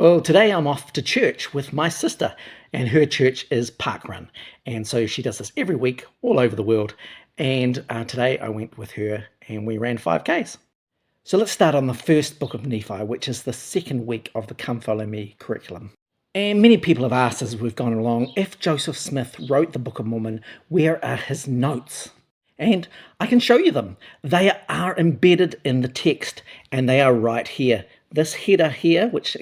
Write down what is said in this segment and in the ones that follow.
Well, today I'm off to church with my sister, and her church is parkrun. And so she does this every week all over the world. And today I went with her and we ran 5Ks. So let's start on the first book of Nephi, which is the second week of the Come Follow Me curriculum. And many people have asked as we've gone along, if Joseph Smith wrote the Book of Mormon, where are his notes? And I can show you them. They are embedded in the text, and they are right here. This header here, which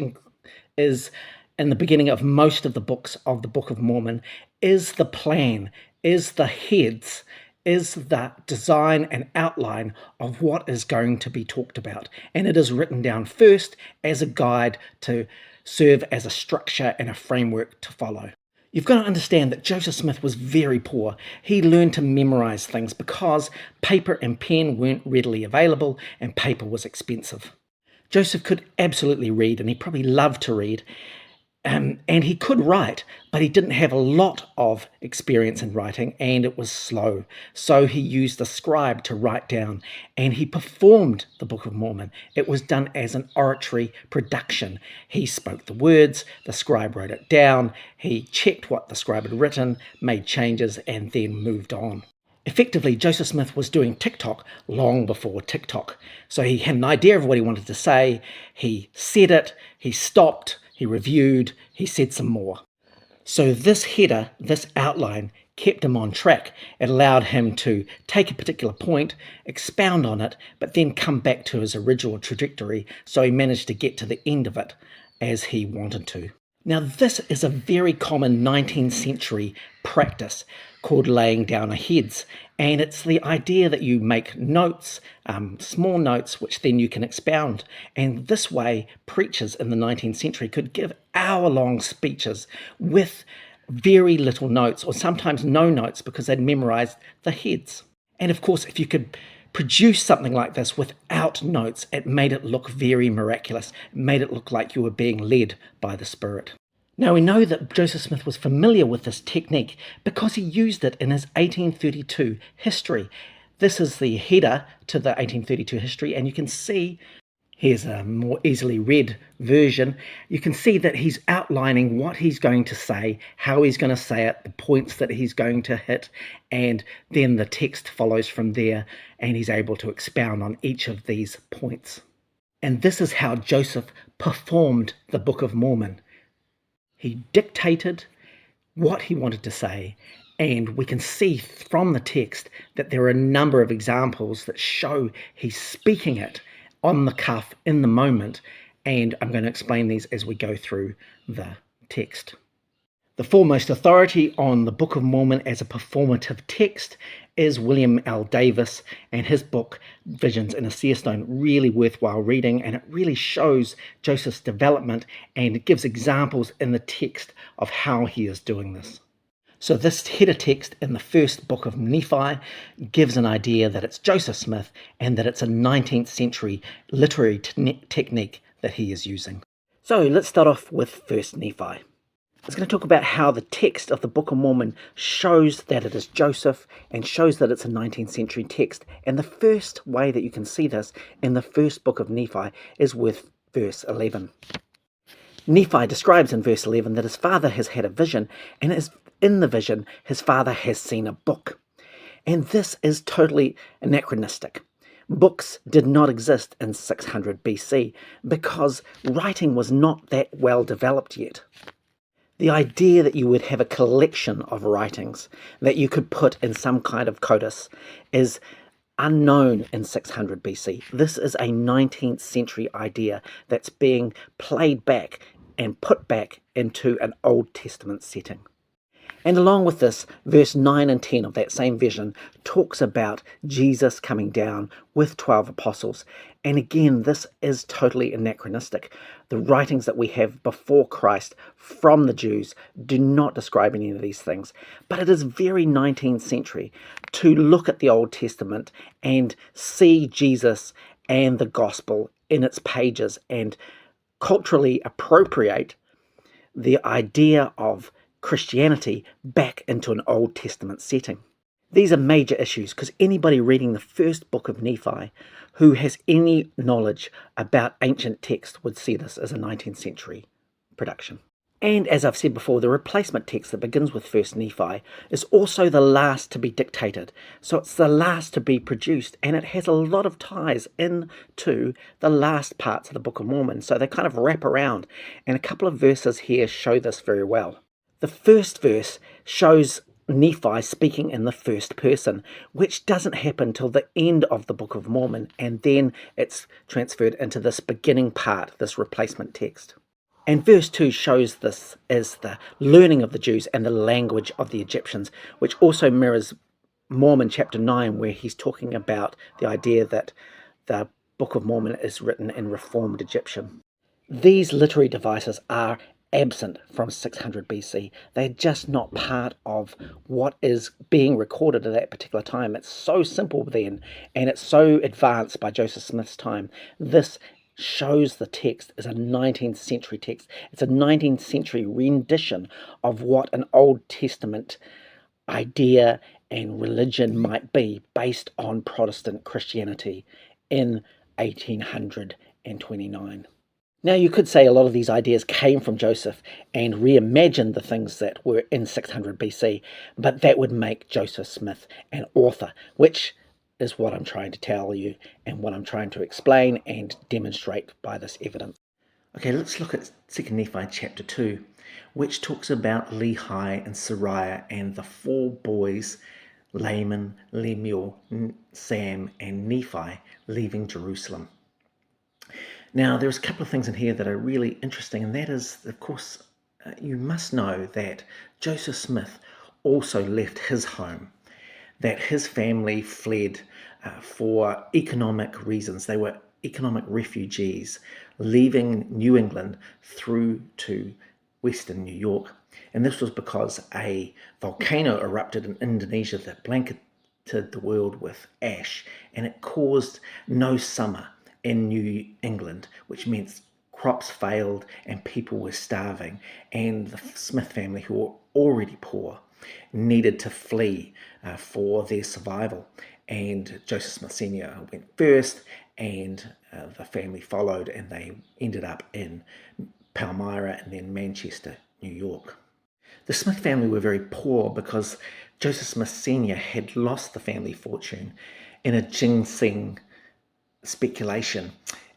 is in the beginning of most of the books of the Book of Mormon, is the plan, is the heads, is the design and outline of what is going to be talked about. And it is written down first as a guide to serve as a structure and a framework to follow. You've got to understand that Joseph Smith was very poor. He learned to memorize things because paper and pen weren't readily available and paper was expensive. Joseph could absolutely read, and he probably loved to read, and he could write, but he didn't have a lot of experience in writing, and it was slow. So he used a scribe to write down, and he performed the Book of Mormon. It was done as an oratory production. He spoke the words, the scribe wrote it down, he checked what the scribe had written, made changes, and then moved on. Effectively, Joseph Smith was doing TikTok long before TikTok. So he had an idea of what he wanted to say, he said it, he stopped, he reviewed, he said some more. So this header, this outline, kept him on track. It allowed him to take a particular point, expound on it, but then come back to his original trajectory, so he managed to get to the end of it as he wanted to. Now, this is a very common 19th century practice called laying down of heads, and it's the idea that you make notes, small notes, which then you can expound. And this way, preachers in the 19th century could give hour-long speeches with very little notes, or sometimes no notes, because they'd memorized the heads. And of course, if you could produce something like this without notes, it made it look very miraculous. It made it look like you were being led by the Spirit. Now, we know that Joseph Smith was familiar with this technique because he used it in his 1832 history. This is the header to the 1832 history, and you can see, here's a more easily read version, you can see that he's outlining what he's going to say, how he's going to say it, the points that he's going to hit, and then the text follows from there, and he's able to expound on each of these points. And this is how Joseph performed the Book of Mormon. He dictated what he wanted to say, and we can see from the text that there are a number of examples that show he's speaking it on the cuff in the moment, and I'm going to explain these as we go through the text. The foremost authority on the Book of Mormon as a performative text is William L. Davis, and his book, Visions in a Seer Stone, really worthwhile reading, and it really shows Joseph's development, and it gives examples in the text of how he is doing this. So this header text in the first book of Nephi gives an idea that it's Joseph Smith and that it's a 19th century literary technique that he is using. So let's start off with 1st Nephi. It's going to talk about how the text of the Book of Mormon shows that it is Joseph and shows that it's a 19th century text. And the first way that you can see this in the first book of Nephi is with verse 11. Nephi describes in verse 11 that his father has had a vision, and in the vision his father has seen a book. And this is totally anachronistic. Books did not exist in 600 BC because writing was not that well developed yet. The idea that you would have a collection of writings that you could put in some kind of codice is unknown in 600 BC. This is a 19th century idea that's being played back and put back into an Old Testament setting. And along with this, verse 9 and 10 of that same vision talks about Jesus coming down with 12 apostles. And again, this is totally anachronistic. The writings that we have before Christ from the Jews do not describe any of these things. But it is very 19th century to look at the Old Testament and see Jesus and the gospel in its pages and culturally appropriate the idea of Christianity back into an Old Testament setting. These are major issues because anybody reading the first book of Nephi who has any knowledge about ancient text would see this as a 19th century production. And as I've said before, the replacement text that begins with 1st Nephi is also the last to be dictated. So it's the last to be produced, and it has a lot of ties into the last parts of the Book of Mormon. So they kind of wrap around, and a couple of verses here show this very well. The first verse shows Nephi speaking in the first person, which doesn't happen till the end of the Book of Mormon, and then it's transferred into this beginning part, this replacement text. And verse 2 shows this as the learning of the Jews and the language of the Egyptians, which also mirrors Mormon chapter 9, where he's talking about the idea that the Book of Mormon is written in Reformed Egyptian. These literary devices are absent from 600 BC. They're just not part of what is being recorded at that particular time. It's so simple then, and it's so advanced by Joseph Smith's time. This shows the text as a 19th century text. It's a 19th century rendition of what an Old Testament idea and religion might be based on Protestant Christianity in 1829. Now, you could say a lot of these ideas came from Joseph and reimagined the things that were in 600 BC, but that would make Joseph Smith an author, which is what I'm trying to tell you and what I'm trying to explain and demonstrate by this evidence. Okay, let's look at 2 Nephi chapter 2, which talks about Lehi and Sariah and the 4 boys, Laman, Lemuel, Sam, and Nephi, leaving Jerusalem. Now, there's a couple of things in here that are really interesting, and that is, of course, you must know that Joseph Smith also left his home, that his family fled for economic reasons. They were economic refugees, leaving New England through to western New York. And this was because a volcano erupted in Indonesia that blanketed the world with ash, and it caused no summer in New England, which meant crops failed and people were starving. And the Smith family, who were already poor, needed to flee for their survival. And Joseph Smith Sr. went first, and the family followed, and they ended up in Palmyra and then Manchester, New York. The Smith family were very poor because Joseph Smith Sr. had lost the family fortune in a ginseng speculation,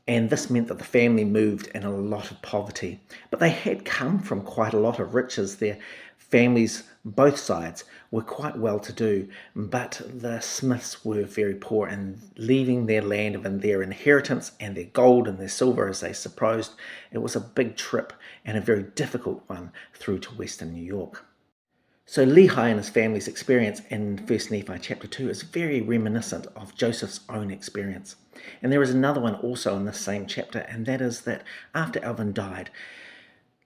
and this meant that the family moved in a lot of poverty. But they had come from quite a lot of riches. Their families, both sides, were quite well to do, but the Smiths were very poor, and leaving their land and their inheritance and their gold and their silver, as they supposed, it was a big trip and a very difficult one through to western New York. So Lehi and his family's experience in 1 Nephi chapter 2 is very reminiscent of Joseph's own experience. And there is another one also in this same chapter, and that is that after Alvin died,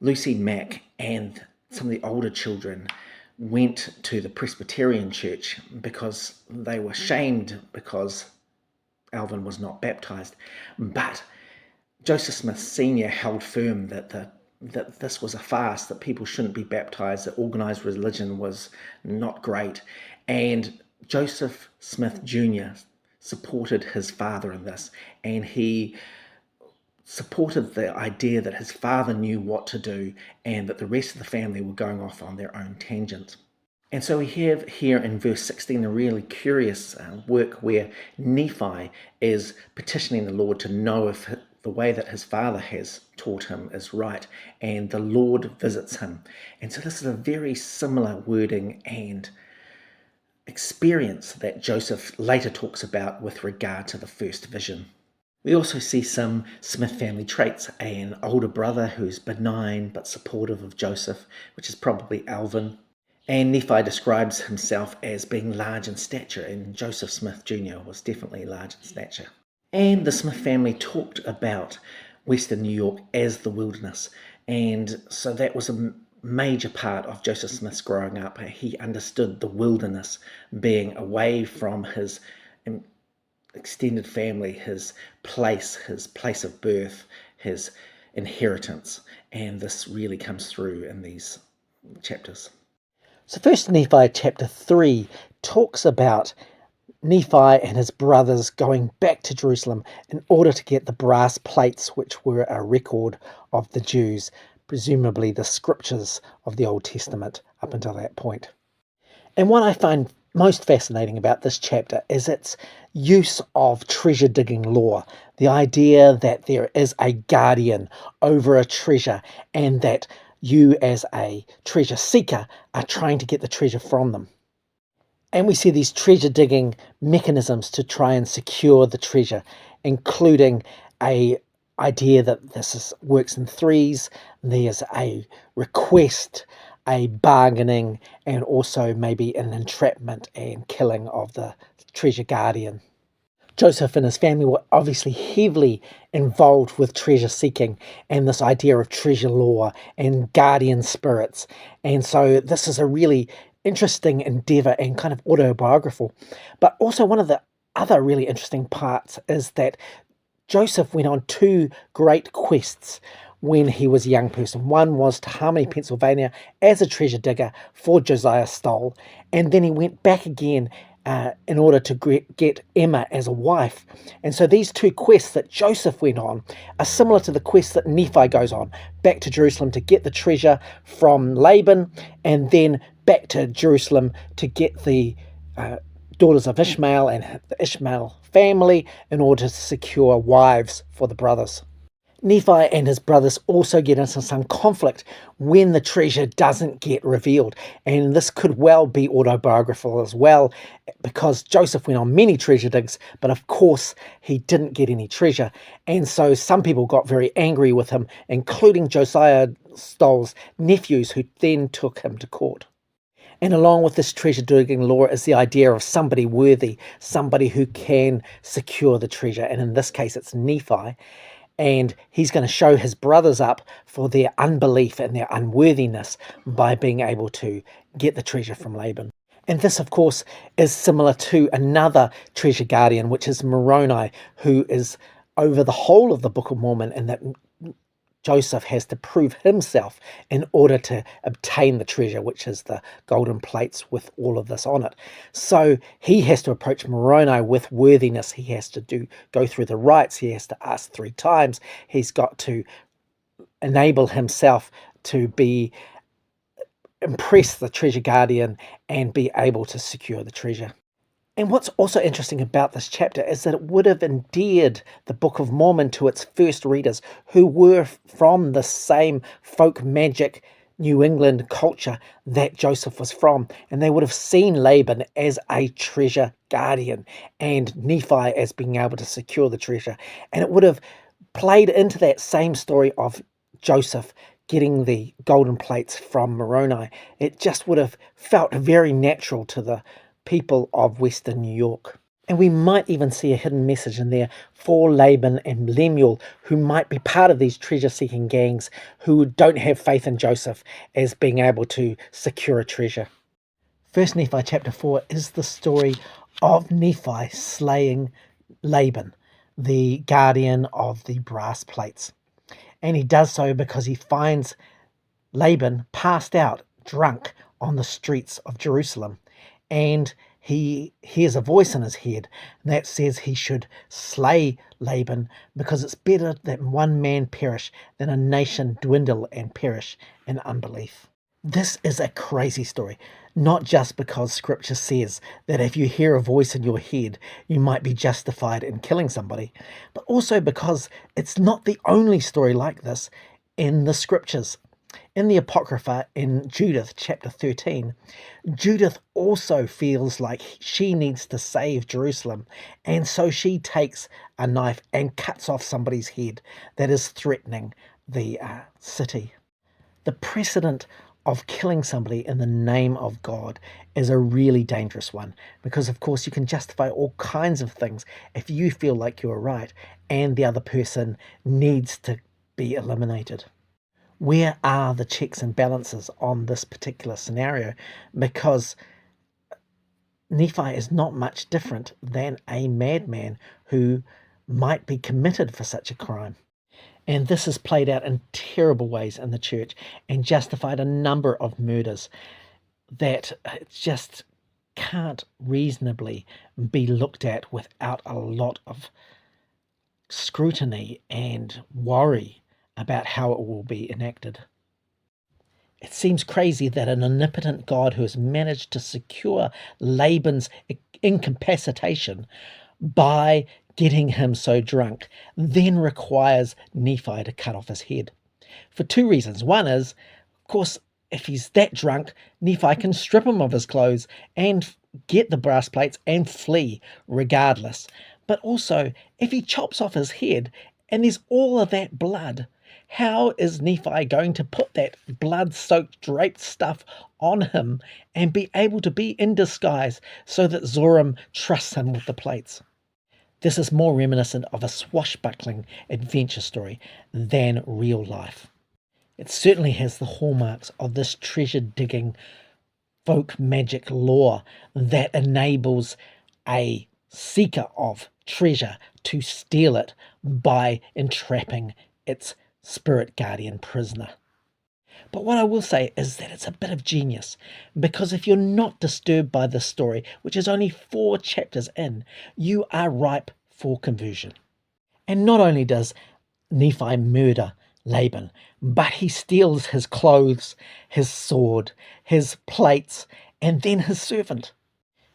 Lucy Mack and some of the older children went to the Presbyterian church because they were shamed because Alvin was not baptized. But Joseph Smith Sr. held firm that this was a farce, that people shouldn't be baptized, that organized religion was not great. And Joseph Smith Jr. supported his father in this, and he supported the idea that his father knew what to do and that the rest of the family were going off on their own tangent. And so we have here in verse 16 a really curious work where Nephi is petitioning the Lord to know if the way that his father has taught him is right, and the Lord visits him. And so this is a very similar wording and experience that Joseph later talks about with regard to the first vision. We also see some Smith family traits: an older brother who's benign but supportive of Joseph, which is probably Alvin. And Nephi describes himself as being large in stature, and Joseph Smith Jr. was definitely large in stature. And the Smith family talked about western New York as the wilderness, and so that was a major part of Joseph Smith's growing up. He understood the wilderness being away from his extended family, his place of birth, his inheritance, and this really comes through in these chapters. So 1 Nephi chapter 3 talks about Nephi and his brothers going back to Jerusalem in order to get the brass plates, which were a record of the Jews presumably the scriptures of the Old Testament up until that point. And what I find most fascinating about this chapter is its use of treasure digging lore, the idea that there is a guardian over a treasure and that you as a treasure seeker are trying to get the treasure from them. And we see these treasure digging mechanisms to try and secure the treasure, including a idea that works in threes. There's a request, a bargaining, and also maybe an entrapment and killing of the treasure guardian. Joseph and his family were obviously heavily involved with treasure seeking and this idea of treasure lore and guardian spirits. And so this is a really interesting endeavor and kind of autobiographical. But also one of the other really interesting parts is that Joseph went on two great quests when he was a young person. One was to Harmony, Pennsylvania as a treasure digger for Josiah Stoll, and then he went back again in order to get Emma as a wife. And so these two quests that Joseph went on are similar to the quest that Nephi goes on, back to Jerusalem to get the treasure from Laban, and then back to Jerusalem to get the daughters of Ishmael and the Ishmael family in order to secure wives for the brothers. Nephi and his brothers also get into some conflict when the treasure doesn't get revealed. And this could well be autobiographical as well, because Joseph went on many treasure digs, but of course he didn't get any treasure. And so some people got very angry with him, including Josiah Stoll's nephews, who then took him to court. And along with this treasure digging lore is the idea of somebody worthy, somebody who can secure the treasure. And in this case, it's Nephi. And he's going to show his brothers up for their unbelief and their unworthiness by being able to get the treasure from Laban. And this, of course, is similar to another treasure guardian, which is Moroni, who is over the whole of the Book of Mormon, and that Joseph has to prove himself in order to obtain the treasure, which is the golden plates with all of this on it. So he has to approach Moroni with worthiness. He has to go through the rites. He has to ask 3 times. He's got to enable himself to impress the treasure guardian and be able to secure the treasure. And what's also interesting about this chapter is that it would have endeared the Book of Mormon to its first readers, who were from the same folk magic New England culture that Joseph was from. And they would have seen Laban as a treasure guardian and Nephi as being able to secure the treasure. And it would have played into that same story of Joseph getting the golden plates from Moroni. It just would have felt very natural to the people of Western New York. And we might even see a hidden message in there for Laban and Lemuel, who might be part of these treasure-seeking gangs who don't have faith in Joseph as being able to secure a treasure. First Nephi chapter 4 is the story of Nephi slaying Laban, the guardian of the brass plates. And he does so because he finds Laban passed out, drunk, on the streets of Jerusalem. And he hears a voice in his head that says he should slay Laban because it's better that one man perish than a nation dwindle and perish in unbelief. This is a crazy story, not just because scripture says that if you hear a voice in your head, you might be justified in killing somebody, but also because it's not the only story like this in the scriptures. In the Apocrypha, in Judith chapter 13, Judith also feels like she needs to save Jerusalem, and so she takes a knife and cuts off somebody's head that is threatening the city. The precedent of killing somebody in the name of God is a really dangerous one, because of course you can justify all kinds of things if you feel like you're right and the other person needs to be eliminated. Where are the checks and balances on this particular scenario? Because Nephi is not much different than a madman who might be committed for such a crime. And this is played out in terrible ways in the church and justified a number of murders that just can't reasonably be looked at without a lot of scrutiny and worry about how it will be enacted. It seems crazy that an omnipotent God who has managed to secure Laban's incapacitation by getting him so drunk then requires Nephi to cut off his head. For two reasons. One is, of course, if he's that drunk, Nephi can strip him of his clothes and get the brass plates and flee regardless. But also, if he chops off his head and there's all of that blood, how is Nephi going to put that blood-soaked draped stuff on him and be able to be in disguise so that Zoram trusts him with the plates? This is more reminiscent of a swashbuckling adventure story than real life. It certainly has the hallmarks of this treasure-digging folk magic lore that enables a seeker of treasure to steal it by entrapping its spirit guardian prisoner. But what I will say is that it's a bit of genius, because if you're not disturbed by this story, which is only 4 chapters in, you are ripe for conversion. And not only does Nephi murder Laban, but he steals his clothes, his sword, his plates, and then his servant.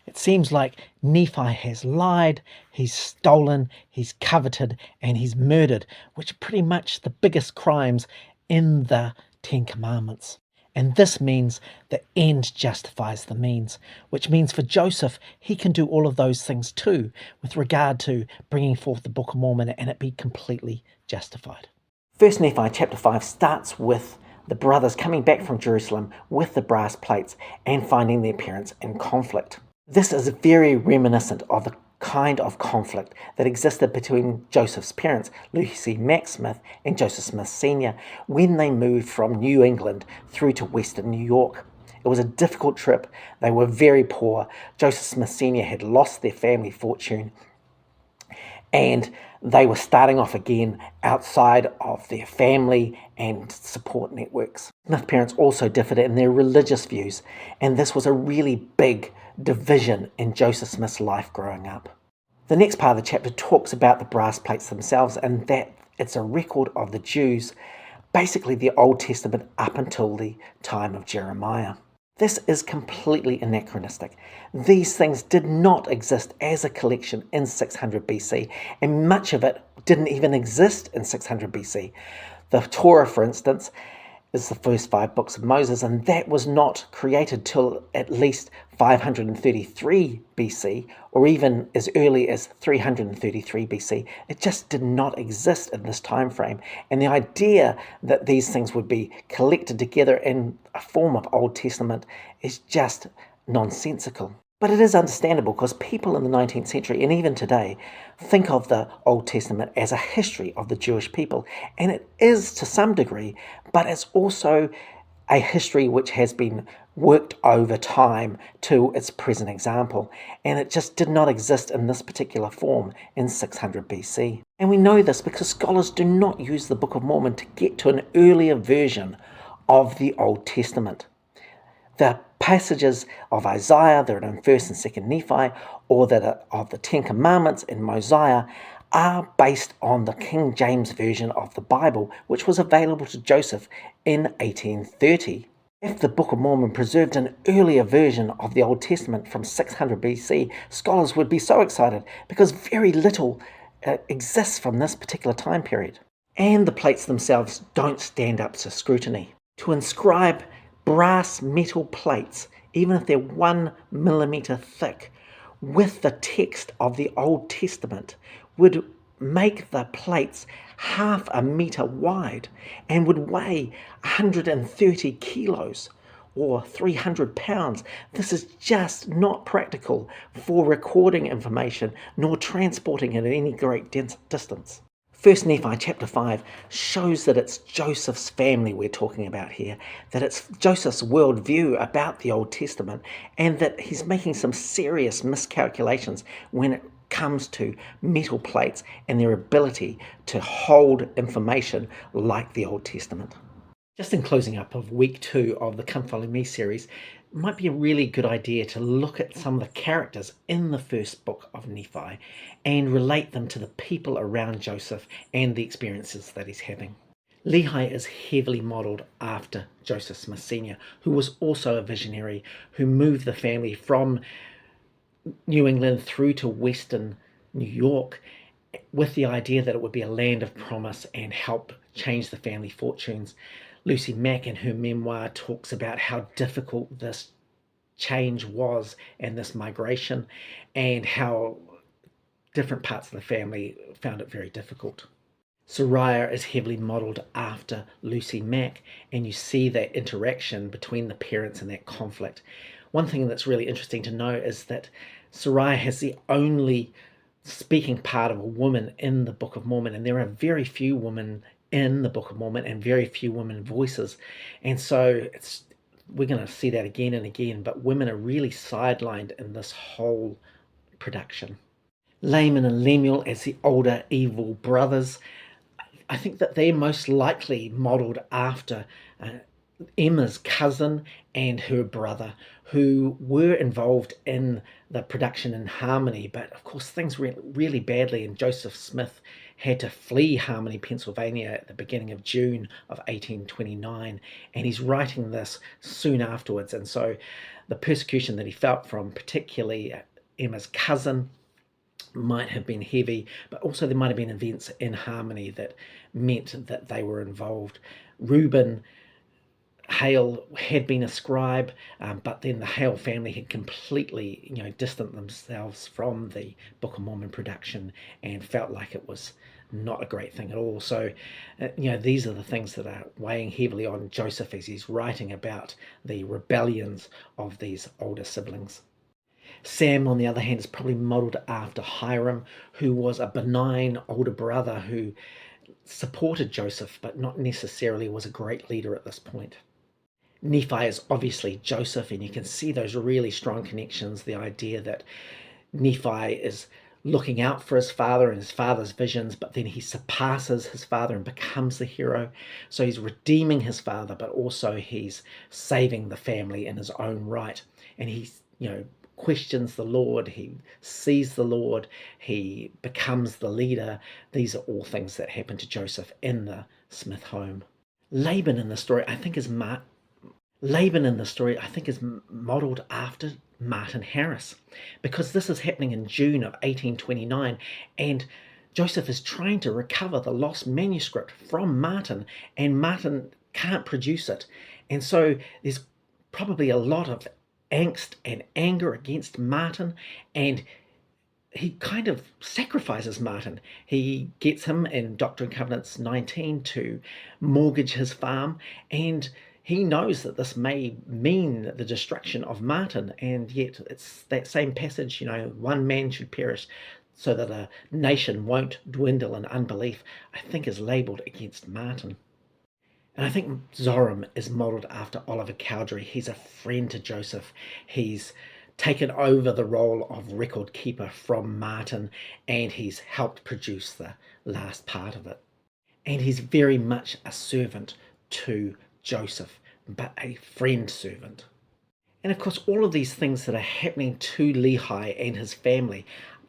It seems like Nephi has lied, he's stolen, he's coveted, and he's murdered, which are pretty much the biggest crimes in the 10 Commandments. And this means the end justifies the means, which means for Joseph, he can do all of those things too, with regard to bringing forth the Book of Mormon and it be completely justified. First Nephi chapter 5 starts with the brothers coming back from Jerusalem with the brass plates and finding their parents in conflict. This is very reminiscent of the kind of conflict that existed between Joseph's parents, Lucy Mack Smith and Joseph Smith Sr., when they moved from New England through to western New York. It was a difficult trip. They were very poor. Joseph Smith Sr. had lost their family fortune, and they were starting off again outside of their family and support networks. Smith parents also differed in their religious views, and this was a really big division in Joseph Smith's life growing up. The next part of the chapter talks about the brass plates themselves, and that it's a record of the Jews, basically the Old Testament up until the time of Jeremiah. This is completely anachronistic. These things did not exist as a collection in 600 BC, and much of it didn't even exist in 600 BC. The Torah, for instance, is the first 5 books of Moses, and that was not created till at least 533 BC, or even as early as 333 BC. It just did not exist in this time frame, and the idea that these things would be collected together in a form of Old Testament is just nonsensical. But it is understandable because people in the 19th century and even today think of the Old Testament as a history of the Jewish people. And it is to some degree, but it's also a history which has been worked over time to its present example. And it just did not exist in this particular form in 600 BC. And we know this because scholars do not use the Book of Mormon to get to an earlier version of the Old Testament. The passages of Isaiah that are in 1st and 2nd Nephi, or that are of the 10 Commandments in Mosiah, are based on the King James Version of the Bible, which was available to Joseph in 1830. If the Book of Mormon preserved an earlier version of the Old Testament from 600 BC, scholars would be so excited because very little exists from this particular time period. And the plates themselves don't stand up to scrutiny. To inscribe brass metal plates, even if they're 1 millimeter thick, with the text of the Old Testament, would make the plates half a meter wide and would weigh 130 kilos or 300 pounds. This is just not practical for recording information nor transporting it at any great distance. First Nephi chapter 5 shows that it's Joseph's family we're talking about here, that it's Joseph's worldview about the Old Testament, and that he's making some serious miscalculations when it comes to metal plates and their ability to hold information like the Old Testament. Just in closing up of week 2 of the Come Follow Me series, it might be a really good idea to look at some of the characters in the first book of Nephi and relate them to the people around Joseph and the experiences that he's having. Lehi is heavily modelled after Joseph Smith Sr., who was also a visionary who moved the family from New England through to Western New York with the idea that it would be a land of promise and help change the family fortunes. Lucy Mack, in her memoir, talks about how difficult this change was and this migration, and how different parts of the family found it very difficult. Soraya is heavily modelled after Lucy Mack, and you see that interaction between the parents and that conflict. One thing that's really interesting to know is that Soraya has the only speaking part of a woman in the Book of Mormon, and there are very few women in the Book of Mormon and very few women voices. And so we're going to see that again and again, but women are really sidelined in this whole production. Laman and Lemuel as the older evil brothers, I think that they're most likely modelled after Emma's cousin and her brother, who were involved in the production in Harmony, but of course things went really badly, and Joseph Smith had to flee Harmony, Pennsylvania at the beginning of June of 1829, and he's writing this soon afterwards. And so the persecution that he felt from particularly Emma's cousin might have been heavy, but also there might have been events in Harmony that meant that they were involved. Reuben Hale had been a scribe, but then the Hale family had completely, distanced themselves from the Book of Mormon production and felt like it was not a great thing at all. So, these are the things that are weighing heavily on Joseph as he's writing about the rebellions of these older siblings. Sam, on the other hand, is probably modelled after Hiram, who was a benign older brother who supported Joseph, but not necessarily was a great leader at this point. Nephi is obviously Joseph, and you can see those really strong connections. The idea that Nephi is looking out for his father and his father's visions, but then he surpasses his father and becomes the hero. So he's redeeming his father, but also he's saving the family in his own right. And he's, questions the Lord, he sees the Lord, he becomes the leader. These are all things that happen to Joseph in the Smith home. Laban in the story, I think, is modelled after Martin Harris, because this is happening in June of 1829, and Joseph is trying to recover the lost manuscript from Martin, and Martin can't produce it. And so there's probably a lot of angst and anger against Martin, and he kind of sacrifices Martin. He gets him in Doctrine and Covenants 19 to mortgage his farm, and he knows that this may mean the destruction of Martin, and yet it's that same passage, one man should perish so that a nation won't dwindle in unbelief, I think is labelled against Martin. And I think Zoram is modelled after Oliver Cowdery. He's a friend to Joseph. He's taken over the role of record keeper from Martin, and he's helped produce the last part of it. And he's very much a servant to Joseph, but a friend servant. And of course, all of these things that are happening to Lehi and his family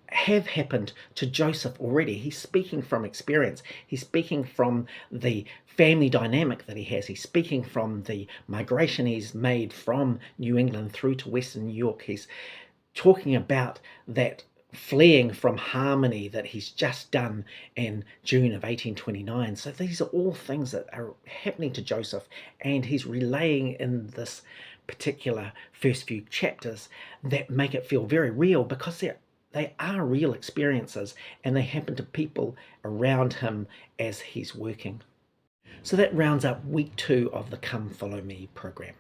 have happened to Joseph already. He's speaking from experience. He's speaking from the family dynamic that he has. He's speaking from the migration he's made from New England through to Western New York. He's talking about that fleeing from Harmony that he's just done in June of 1829. So these are all things that are happening to Joseph, and he's relaying in this particular first few chapters that make it feel very real, because they are real experiences, and they happen to people around him as he's working. So that rounds up week 2 of the Come Follow Me program.